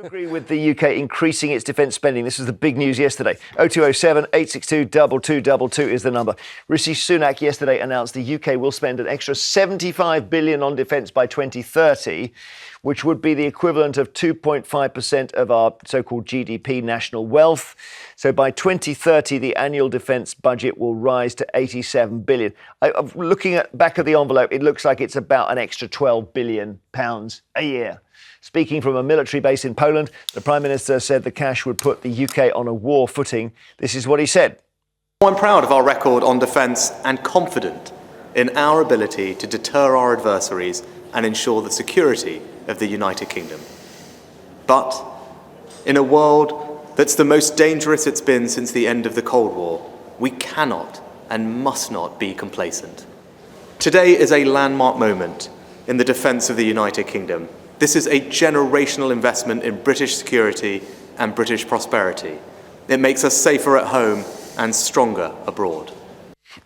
agree with the UK increasing its defence spending. This was the big news yesterday. 0207 862 2222 is the number. Rishi Sunak yesterday announced the UK will spend an extra $75 billion on defence by 2030, which would be the equivalent of 2.5% of our so-called GDP, national wealth. So by 2030, the annual defence budget will rise to £87 billion. Looking at back of the envelope, it looks like it's about an extra £12 billion a year. Speaking from a military base in Poland, the Prime Minister said the cash would put the UK on a war footing. This is what he said. I'm proud of our record on defence and confident in our ability to deter our adversaries and ensure the security of the United Kingdom. But in a world that's the most dangerous it's been since the end of the Cold War, we cannot and must not be complacent. Today is a landmark moment in the defence of the United Kingdom. This is a generational investment in British security and British prosperity. It makes us safer at home and stronger abroad.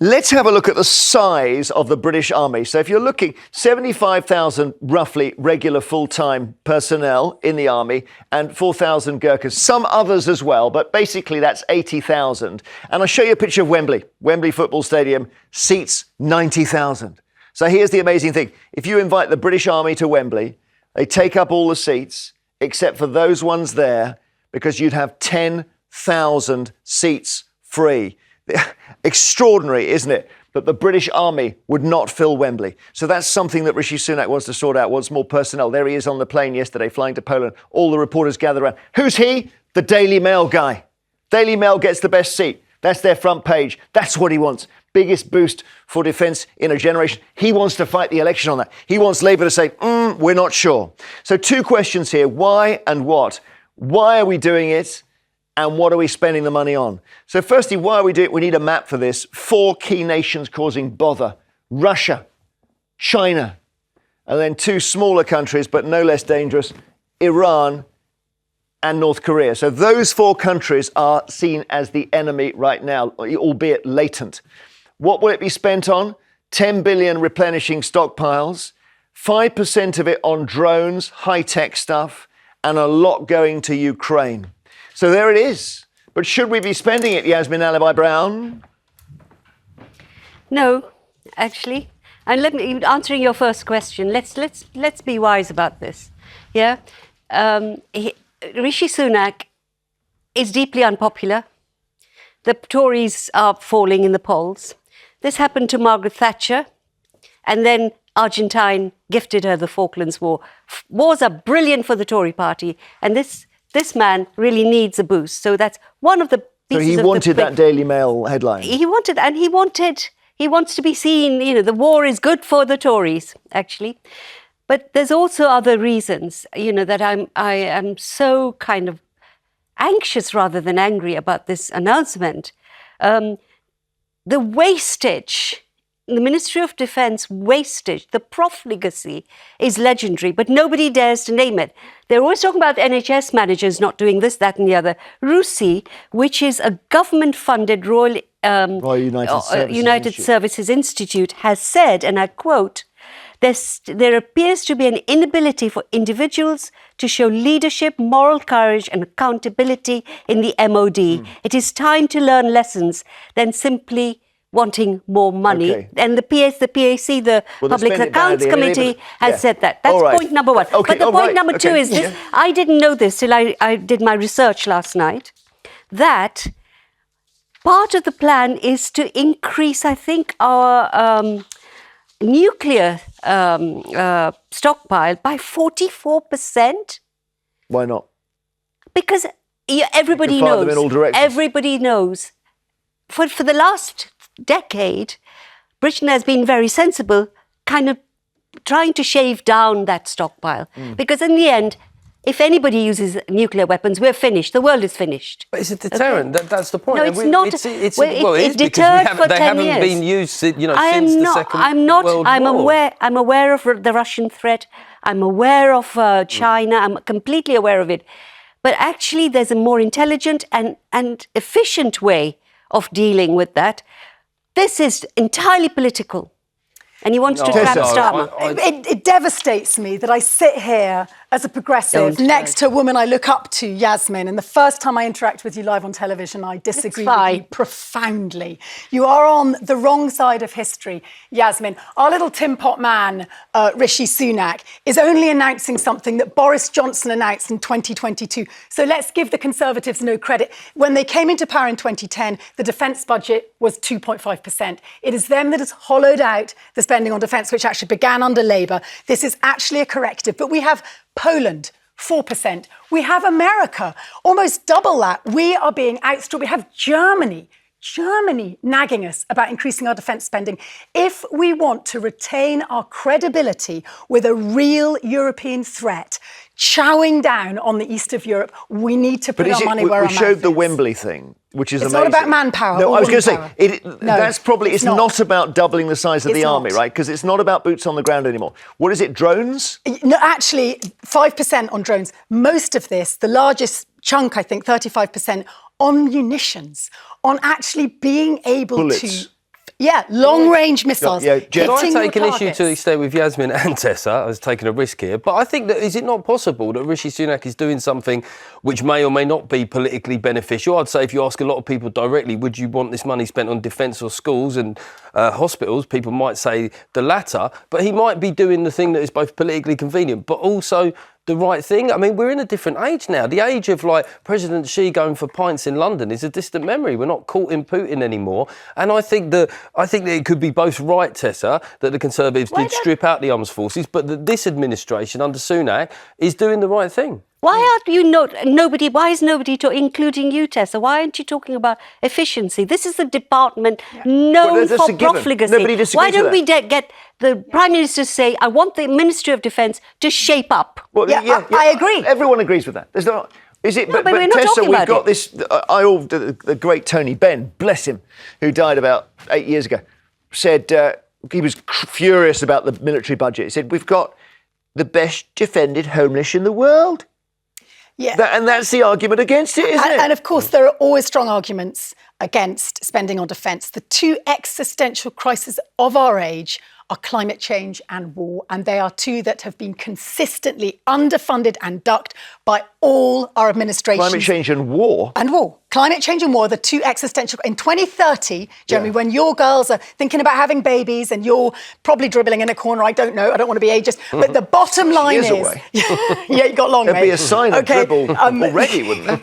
Let's have a look at the size of the British Army. So if you're looking, 75,000 roughly regular full-time personnel in the Army and 4,000 Gurkhas, some others as well, but basically that's 80,000. And I'll show you a picture of Wembley. Wembley Football Stadium seats 90,000. So here's the amazing thing. If you invite the British Army to Wembley, they take up all the seats except for those ones there because you'd have 10,000 seats free. Extraordinary, isn't it? But the British Army would not fill Wembley. So that's something that Rishi Sunak wants to sort out, wants more personnel. There he is on the plane yesterday, flying to Poland. All the reporters gather around. Who's he? The Daily Mail guy. Daily Mail gets the best seat. That's their front page. That's what he wants. Biggest boost for defence in a generation. He wants to fight the election on that. He wants Labour to say, we're not sure. So two questions here. Why and what? Why are we doing it? And what are we spending the money on? So firstly, why are we doing it? We need a map for this. 4 key nations causing bother. Russia, China, and then 2 smaller countries, but no less dangerous, Iran and North Korea. So those 4 countries are seen as the enemy right now, albeit latent. What will it be spent on? 10 billion replenishing stockpiles, 5% of it on drones, high-tech stuff, and a lot going to Ukraine. So there it is. But should we be spending it, Yasmin Brown? No, actually. And answering your first question, let's be wise about this. Yeah, Rishi Sunak is deeply unpopular. The Tories are falling in the polls. This happened to Margaret Thatcher, and then Argentine gifted her the Falklands War. Wars are brilliant for the Tory party, and this man really needs a boost. So that's one of the pieces. So he wanted that Daily Mail headline. He wants to be seen, the war is good for the Tories, actually. But there's also other reasons, that I am so kind of anxious rather than angry about this announcement. The wastage, the Ministry of Defence wastage, the profligacy is legendary, but nobody dares to name it. They're always talking about NHS managers not doing this, that and the other. RUSI, which is a government-funded Royal United Services Institute, has said, and I quote, there appears to be an inability for individuals to show leadership, moral courage and accountability in the MOD. It is time to learn lessons than simply wanting more money. Okay. And the PAC, the Public Accounts Committee, has said that. That's point number 1. Okay. But the point number 2 is this. I didn't know this till I did my research last night, that part of the plan is to increase, I think, our nuclear stockpile by 44%. Why not? Because everybody knows. For the last decade, Britain has been very sensible, kind of trying to shave down that stockpile. Because in the end, if anybody uses nuclear weapons, we're finished. The world is finished. But it's a deterrent. Okay. That's the point. No, it's not. It deterred for 10 years. They haven't been used, since the Second World War. I'm aware of the Russian threat. I'm aware of China. I'm completely aware of it. But actually, there's a more intelligent and efficient way of dealing with that. This is entirely political. And he wants to trap Starmer. It devastates me that I sit here as a progressive, next to a woman I look up to, Yasmin, and the first time I interact with you live on television, I disagree with you profoundly. You are on the wrong side of history, Yasmin. Our little Tin Pot man, Rishi Sunak, is only announcing something that Boris Johnson announced in 2022. So let's give the Conservatives no credit. When they came into power in 2010, the defence budget was 2.5%. It is them that has hollowed out the spending on defence, which actually began under Labour. This is actually a corrective. But we have Poland, 4%. We have America, almost double that. We are being outstripped. We have Germany nagging us about increasing our defence spending. If we want to retain our credibility with a real European threat, chowing down on the east of Europe, we need to put our money where our mouth is. We showed the Wembley thing, which is amazing. It's not about manpower. No, I was going to say, that's probably, it's not about doubling the size of the army, right? Because it's not about boots on the ground anymore. What is it, drones? No, actually, 5% on drones. Most of this, the largest chunk, I think, 35%, on munitions, on actually being able to... Yeah, long-range missiles. Yeah, Can I take an issue to the extent with Yasmin and Tessa? I was taking a risk here. But I think that, is it not possible that Rishi Sunak is doing something which may or may not be politically beneficial? I'd say if you ask a lot of people directly, would you want this money spent on defence or schools and hospitals? People might say the latter. But he might be doing the thing that is both politically convenient, but also the right thing. I mean, we're in a different age now. The age of President Xi going for pints in London is a distant memory. We're not caught in Putin anymore. And I think that it could be both right, Tessa, that the Conservatives did strip out the armed forces, but that this administration under Sunak is doing the right thing. Why aren't you why is nobody including you, Tessa? Why aren't you talking about efficiency? This is the department known for profligacy. Nobody disagrees. Why don't we get the Prime Minister to say, I want the Ministry of Defence to shape up? Well, I agree. Everyone agrees with that. There's not... Is it? No, but we're not Tessa, talking we've about got this. The great Tony Benn, bless him, who died about 8 years ago, said he was furious about the military budget. He said, we've got the best defended homeless in the world. Yeah. And that's the argument against it, isn't it? And of course, there are always strong arguments against spending on defence. The two existential crises of our age are climate change and war, and they are two that have been consistently underfunded and ducked by all our administrations. Climate change and war? And war. Climate change and war are the two existential... In 2030, Jeremy, when your girls are thinking about having babies and you're probably dribbling in a corner, I don't know, I don't want to be ageist, but the bottom line is... Away. Yeah, you got long, There'd mate. be a sign of dribble already, wouldn't there?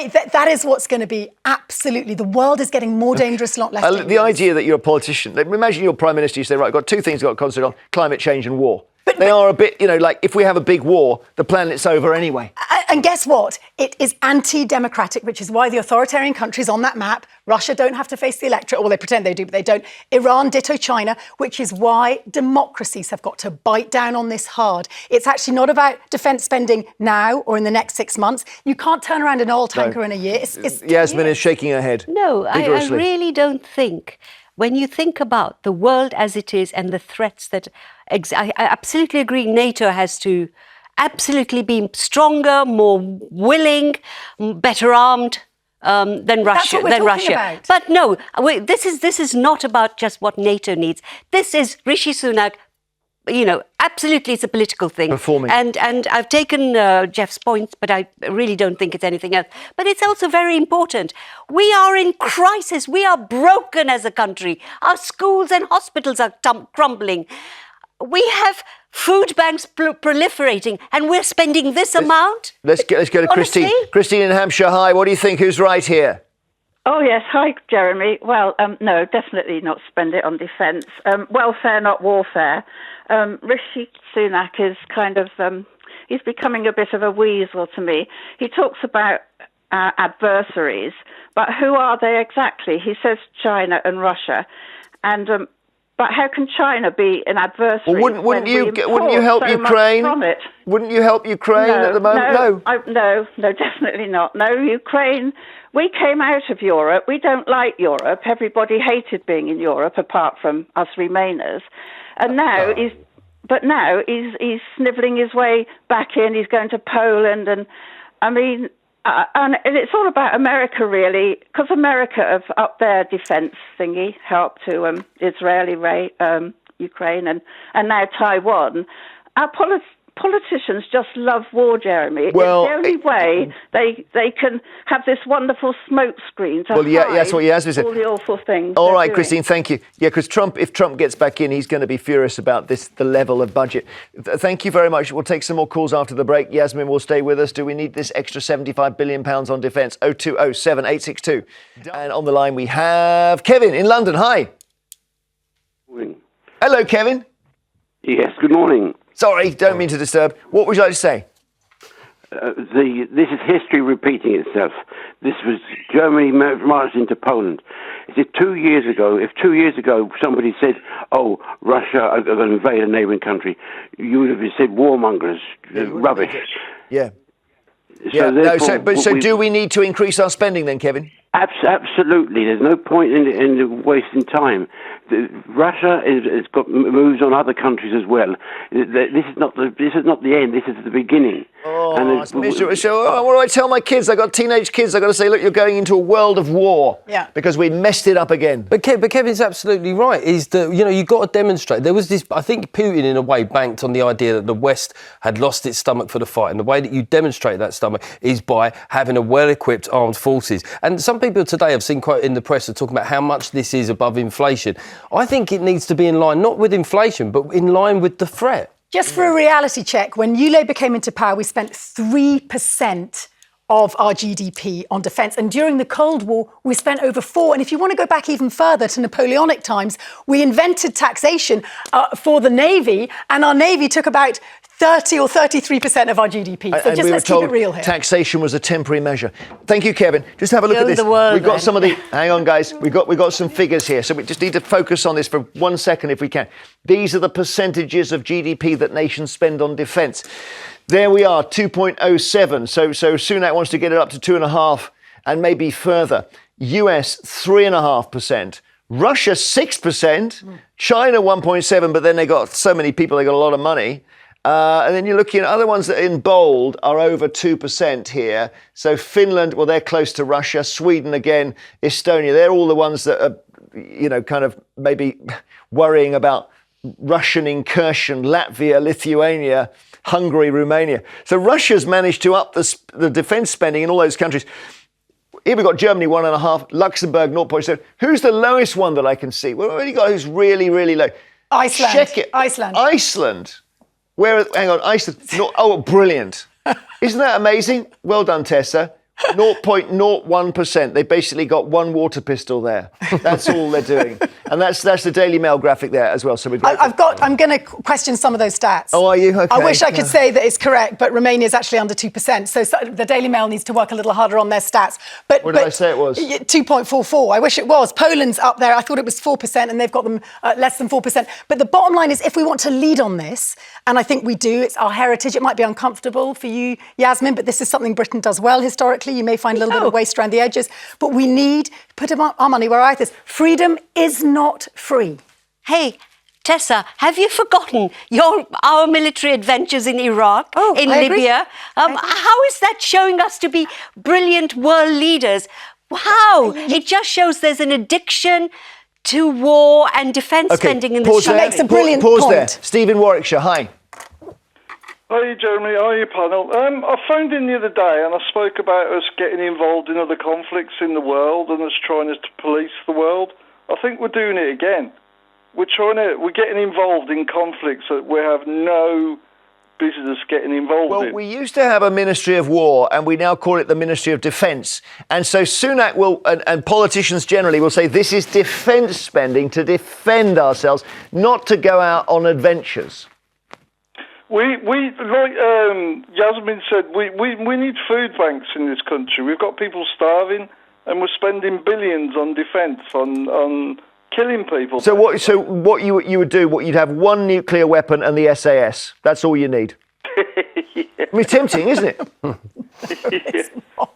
That is what's going to be absolutely... The world is getting more dangerous, not less dangerous. The idea that you're a politician... Imagine you're Prime Minister, you say, right, I've got two things I've got to concentrate on, climate change and war. They are a bit, if we have a big war, the planet's over anyway. And guess what? It is anti-democratic, which is why the authoritarian countries on that map, Russia don't have to face the electorate, well, they pretend they do, but they don't. Iran, ditto China, which is why democracies have got to bite down on this hard. It's actually not about defence spending now or in the next 6 months. You can't turn around an oil tanker in a year. Yasmin is shaking her head. No, I really don't think. When you think about the world as it is and the threats that... I absolutely agree NATO has to absolutely be stronger, more willing, better armed than Russia. That's what we're talking about. But no, this is not about just what NATO needs. This is Rishi Sunak. Absolutely, it's a political thing. Performing. And I've taken Geoff's points, but I really don't think it's anything else. But it's also very important. We are in crisis. We are broken as a country. Our schools and hospitals are crumbling. We have food banks proliferating, and we're spending this amount? Let's go to Honestly? Christine. Christine in Hampshire, hi. What do you think? Who's right here? Oh, yes. Hi, Jeremy. Well, no, definitely not spend it on defence. Welfare, not warfare. Rishi Sunak is kind of, he's becoming a bit of a weasel to me. He talks about adversaries, but who are they exactly? He says China and Russia. And but how can China be an adversary? Well, wouldn't you help Ukraine? Wouldn't you help Ukraine at the moment? No, definitely not. No, Ukraine. We came out of Europe. We don't like Europe. Everybody hated being in Europe, apart from us Remainers. And now he's snivelling his way back in. He's going to Poland, and I mean. And it's all about America, really, because America have upped their defence thingy, helped to Israeli, Ukraine, and now Taiwan. politicians just love war, Jeremy. Well, it's the only way they can have this wonderful smoke screen to hide that's what Yasmin said. all the awful things. All right, doing. Christine, thank you. Yeah, because if Trump gets back in, he's going to be furious about the level of budget. Thank you very much. We'll take some more calls after the break. Yasmin will stay with us. Do we need this extra £75 billion on defence? 0207 862. And on the line we have Kevin in London. Hi. Morning. Hello, Kevin. Yes, good morning. Sorry, don't mean to disturb. What would you like to say? This is history repeating itself. This was Germany marched into Poland. Is it 2 years ago? If 2 years ago somebody said, "Oh, Russia are going to invade a neighbouring country," you would have said warmongers, rubbish. Yeah. So do we need to increase our spending then, Kevin? Absolutely. There's no point in wasting time. Russia has got moves on other countries as well. This is not the end. This is the beginning. Oh, it's miserable. So what do I tell my kids? I got teenage kids. I got to say, look, you're going into a world of war. Yeah. Because we messed it up again. But Kevin's absolutely right. Is that you've got to demonstrate. There was this. I think Putin, in a way, banked on the idea that the West had lost its stomach for the fight, and the way that you demonstrate that stomach is by having a well-equipped armed forces. And some people today have seen quite in the press are talking about how much this is above inflation. I think it needs to be in line, not with inflation, but in line with the threat. Just for a reality check, when you Labour came into power, we spent 3% of our GDP on defence. And during the Cold War, we spent over 4%. And if you want to go back even further to Napoleonic times, we invented taxation for the Navy, and our Navy took about 30 or 33% of our GDP. So just let's keep it real here. Taxation was a temporary measure. Thank you, Kevin. Just have a look at this. We've got some of the. Hang on, guys. We've got some figures here, so we just need to focus on this for 1 second if we can. These are the percentages of GDP that nations spend on defence. There we are, 2.07. So Sunak wants to get it up to 2.5 and maybe further. US 3.5%. Russia 6%. China 1.7. But then they got so many people. They got a lot of money. And then you're looking at other ones that in bold are over 2% here. So Finland, well, they're close to Russia. Sweden again, Estonia, they're all the ones that are, kind of maybe worrying about Russian incursion. Latvia, Lithuania, Hungary, Romania. So Russia's managed to up the defence spending in all those countries. Here we've got Germany 1.5, Luxembourg 0.7. Who's the lowest one that I can see? Well, what have you got who's really, really low? Iceland. Check it. Iceland. Hang on, Iceland. Oh, brilliant. Isn't that amazing? Well done, Tessa. 0.01%. They basically got one water pistol there. That's all they're doing. And that's the Daily Mail graphic there as well. So I'm going to question some of those stats. Oh, are you? Okay. I wish I could say that it's correct, but Romania is actually under 2%. So the Daily Mail needs to work a little harder on their stats. But what did I say it was? 2.44. I wish it was. Poland's up there. I thought it was 4%, and they've got them less than 4%. But the bottom line is, if we want to lead on this, and I think we do, it's our heritage. It might be uncomfortable for you, Yasmin, but this is something Britain does well historically. You may find a little bit of waste around the edges, but we need to put our money where our mouth is. Freedom is not free. Hey, Tessa, have you forgotten our military adventures in Iraq, in Libya? How is that showing us to be brilliant world leaders? How? It just shows there's an addiction to war and defence spending in the She makes a brilliant point. Pause there. Steve in Warwickshire, hi. Hi, Jeremy. Hi, panel. I phoned in the other day and I spoke about us getting involved in other conflicts in the world and us trying to police the world. I think we're doing it again. We're getting involved in conflicts that we have no business getting involved in. Well, we used to have a Ministry of War and we now call it the Ministry of Defence. And so Sunak will, and politicians generally will say this is defence spending to defend ourselves, not to go out on adventures. We like Yasmin said, we need food banks in this country. We've got people starving and we're spending billions on defence, on killing people. So what you would do, you'd have one nuclear weapon and the SAS. That's all you need. Yeah. I mean, it's tempting, isn't it?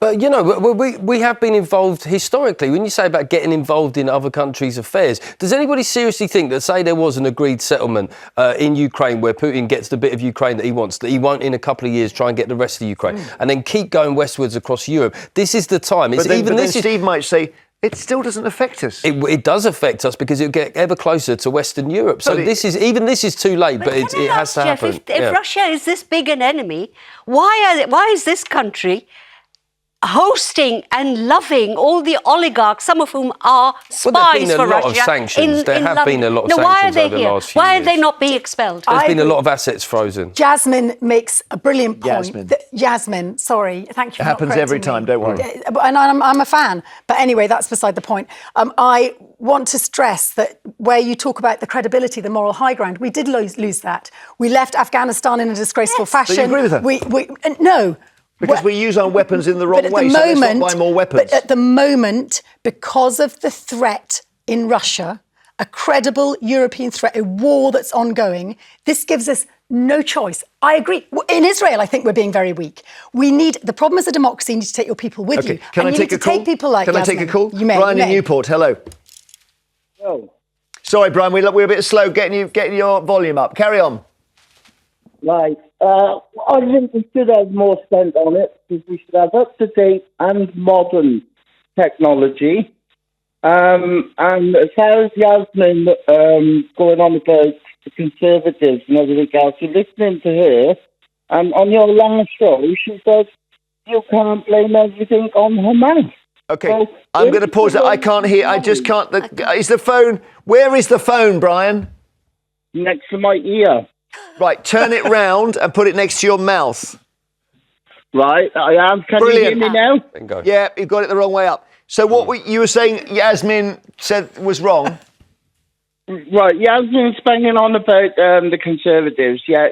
But, we have been involved historically. When you say about getting involved in other countries' affairs, does anybody seriously think that, say there was an agreed settlement in Ukraine where Putin gets the bit of Ukraine that he wants, that he won't in a couple of years try and get the rest of Ukraine and then keep going westwards across Europe? This is the time. Steve might say, it still doesn't affect us. It does affect us because it'll get ever closer to Western Europe. So this is too late, but it has to Geoff, happen. If Russia is this big an enemy, why is this country hosting and loving all the oligarchs, some of whom are spies for Russia? There have been a lot of sanctions. There have been a lot of sanctions over the last few years. Why are they not being expelled? There's been a lot of assets frozen. Yasmin makes a brilliant point. Yasmin, sorry, thank you. It happens every time, don't worry. And I'm a fan. But anyway, that's beside the point. I want to stress that where you talk about the credibility, the moral high ground, we did lose that. We left Afghanistan in a disgraceful fashion. So you agree with her? No. Because we use our weapons in the wrong way, so let's not buy more weapons. But at the moment, because of the threat in Russia, a credible European threat, a war that's ongoing, this gives us no choice. I agree. In Israel, I think we're being very weak. The problem is a democracy, you need to take your people with you. Can I take a call? Take people like Can I Yasmin. take a call? You may. Brian in Newport, hello. Oh. Sorry, Brian, we're a bit slow getting your volume up. Carry on. Right. I think we should have more spent on it because we should have up-to-date and modern technology. And as far as Yasmin going on about the Conservatives and everything else, you're listening to her, and on your last show, she said, you can't blame everything on Hamas. Okay, so I'm going to pause it. I can't hear. I just can't. Is the phone? Where is the phone, Brian? Next to my ear. Right, turn it round and put it next to your mouth. Right, I am. Can Brilliant. you hear me now? Bingo. Yeah, you've got it the wrong way up. So what you were saying, Yasmin said was wrong? Right, Yasmin's banging on about the Conservatives. Yeah,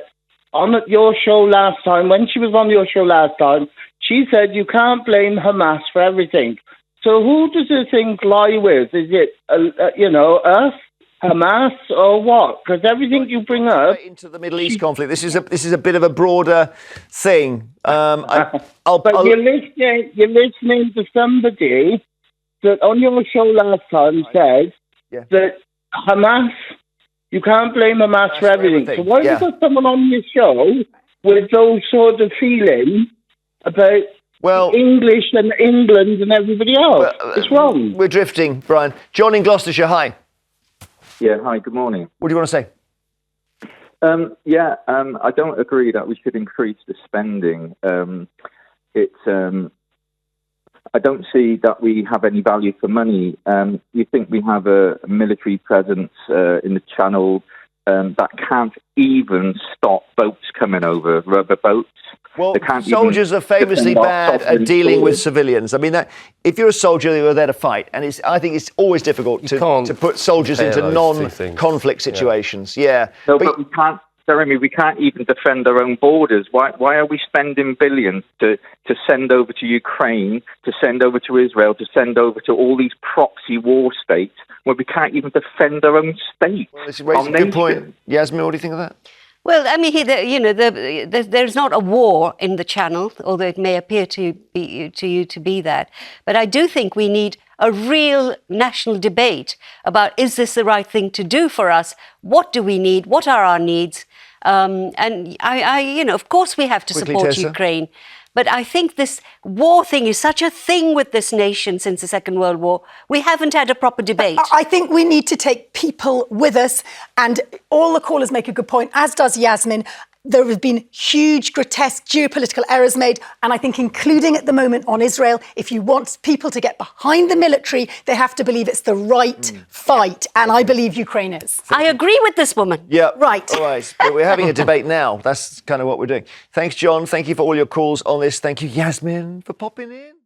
on your show last time, when she was on your show last time, she said you can't blame Hamas for everything. So who does the thing lie with? Is it, us? Hamas or what? Because everything you bring up into the Middle East conflict. This is a bit of a broader thing. But you're listening to somebody that on your show last time said that Hamas, you can't blame Hamas for everything. So why have you got someone on your show with those sort of feelings about English and England and everybody else? It's wrong. We're drifting, Brian. John in Gloucestershire, hi. Yeah, hi, good morning. What do you want to say? I don't agree that we should increase the spending. I don't see that we have any value for money. You think we have a military presence in the Channel that can't even stop boats coming over, rubber boats. Well, soldiers are famously bad at dealing with civilians. I mean, if you're a soldier, you're there to fight, and I think it's always difficult to put soldiers into non-conflict situations. Yeah, no, but we can't. Jeremy, we can't even defend our own borders. Why are we spending billions to send over to Ukraine, to send over to Israel, to send over to all these proxy war states where we can't even defend our own state? Well, this raises a good point. Yasmin, what do you think of that? Well, I mean, there's not a war in the Channel, although it may appear to you to be that. But I do think we need a real national debate about, is this the right thing to do for us? What do we need? What are our needs? And of course we have to support Ukraine. But I think this war thing is such a thing with this nation since the Second World War. We haven't had a proper debate. I think we need to take people with us, and all the callers make a good point, as does Yasmin. There have been huge, grotesque geopolitical errors made, and I think including at the moment on Israel, if you want people to get behind the military, they have to believe it's the right fight, and I believe Ukraine is. I agree with this woman. Yeah. Right. All right. But we're having a debate now. That's kind of what we're doing. Thanks, John. Thank you for all your calls on this. Thank you, Yasmin, for popping in.